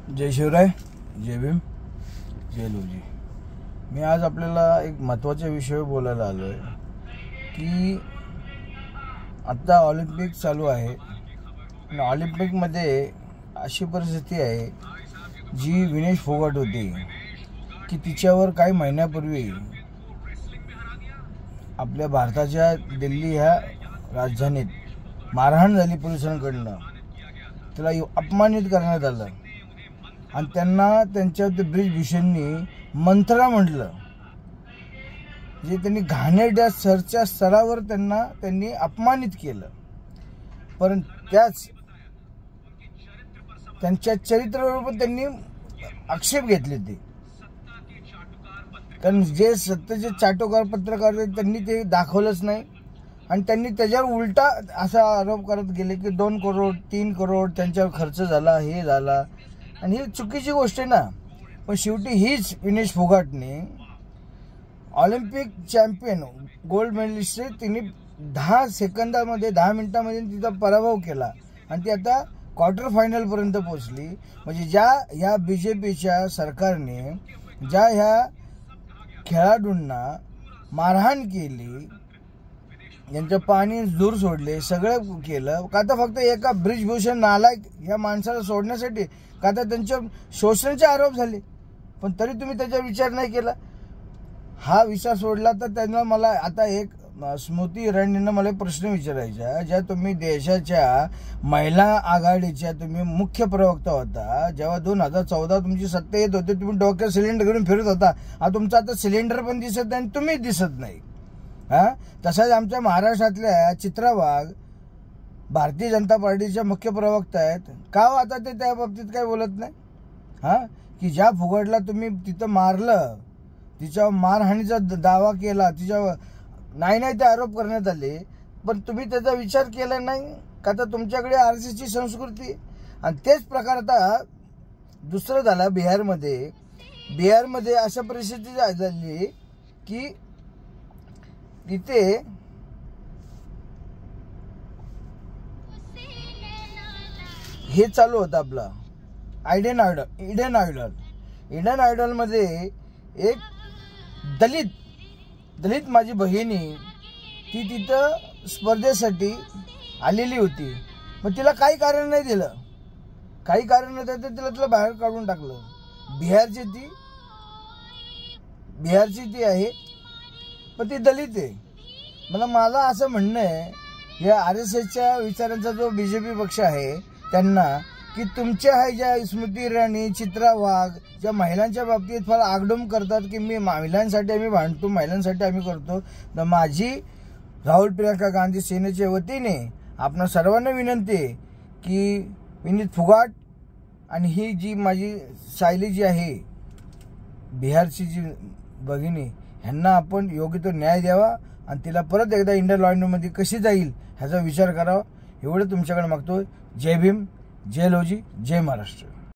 जय शिवराय, जय भीम, जय लोजी। मी आज आपल्याला एक महत्त्वाच्या विषयावर बोलायला आलो आहे की आता ऑलिम्पिक चालू आहे आणि ऑलिम्पिकमध्ये अशी परिस्थिती आहे जी विनेश फोगाट होती की तिच्यावर काही महिन्यापूर्वी आपल्या भारताच्या दिल्ली ह्या राजधानीत मारहाण झाली पोलिसांकडनं। तिला अपमानित करण्यात आलं आणि त्यांना त्यांच्या ब्रिज भूषणनी मंत्रा म्हटलं, जे त्यांनी घाणेरड्या सरच्या स्तरावर त्यांनी अपमानित केलं। पण त्यांच्या चरित्रावर पण त्यांनी आक्षेप घेतले ते, कारण जे सत्तेचे चाटोकार पत्रकार त्यांनी ते दाखवलंच नाही आणि त्यांनी त्याच्यावर उलटा असा आरोप करत गेले की 2 करोड 3 करोड त्यांच्यावर खर्च झाला, हे झाला, आणि ही चुकीची गोष्ट आहे ना। पण शेवटी हीच विनेश फोगाटने ऑलिम्पिक चॅम्पियन गोल्ड मेडलिस्ट तिने 10 मिनिटांमध्ये तिचा पराभव केला आणि ती आता क्वार्टर फायनल पर्यंत पोहोचली। म्हणजे ह्या बीजेपीच्या सरकारने ह्या खेळाडूंना मारहाण केली, यांचं पाणी दूर सोडले, सगळं केलं का तर फक्त एका ब्रिजभूषण नालायक ह्या माणसाला सोडण्यासाठी, का तर त्यांच्या शोषणाचे आरोप झाले, पण तरी तुम्ही त्याचा विचार नाही केला। हा विचार सोडला तर त्यांना मला आता एक स्मृती इराणींना मला प्रश्न विचारायचा, ज्या तुम्ही देशाच्या महिला आघाडीच्या तुम्ही मुख्य प्रवक्ता होता, जेव्हा 2014 तुमची सत्ता येत होती, तुम्ही डोक्यात सिलेंडर घेऊन फिरत होता, तुमचा आता सिलेंडर पण दिसत नाही आणि तुम्ही दिसत नाही। तसाच आमच्या महाराष्ट्रातल्या चित्रा वाघ भारतीय जनता पार्टीच्या मुख्य प्रवक्ता आहेत, का आता ते त्या बाबतीत काय बोलत नाही? की ज्या फुगडला तुम्ही तिथं मारलं, तिच्यावर मारहाणीचा दावा केला, तिच्यावर नाही ते आरोप करण्यात आले, पण तुम्ही त्याचा विचार केला नाही का तर तुमच्याकडे आरएसएसची संस्कृती। आणि तेच प्रकार आता दुसरं झाला बिहारमध्ये अशा परिस्थिती झाली की तिथे हे चालू होतं आपलं इडन आयडल मध्ये एक दलित माझी बहिणी ती तिथं स्पर्धेसाठी आलेली होती, मग तिला काही कारण नाही दिलं, तिला बाहेर काढून टाकलं। बिहारची ती आहे, पण ती दलित आहे। मला असं म्हणणं आहे या आरएसएसच्या विचारांचा जो बीजेपी पक्ष आहे त्यांना, की तुमच्या ह्या ज्या स्मृती इराणी, चित्रा वाघ ज्या महिलांच्या बाबतीत फार आगडोम करतात की मी महिलांसाठी आम्ही भांडतो, महिलांसाठी आम्ही करतो, तर माझी राहुल प्रियंका गांधी सेनेच्या वतीने आपणा सर्वांना विनंती आहे की विनीत फोगाट आणि ही जी माझी सायली जी आहे बिहारची जी भगिनी, ह्यांना आपण योग्य तो न्याय द्यावा आणि तिला परत एकदा इंडियन ऑलिम्पिकमध्ये कशी जाईल ह्याचा विचार करावा, एवढं तुमच्याकडे मागतो। जय भीम, जय लोजी, जय महाराष्ट्र।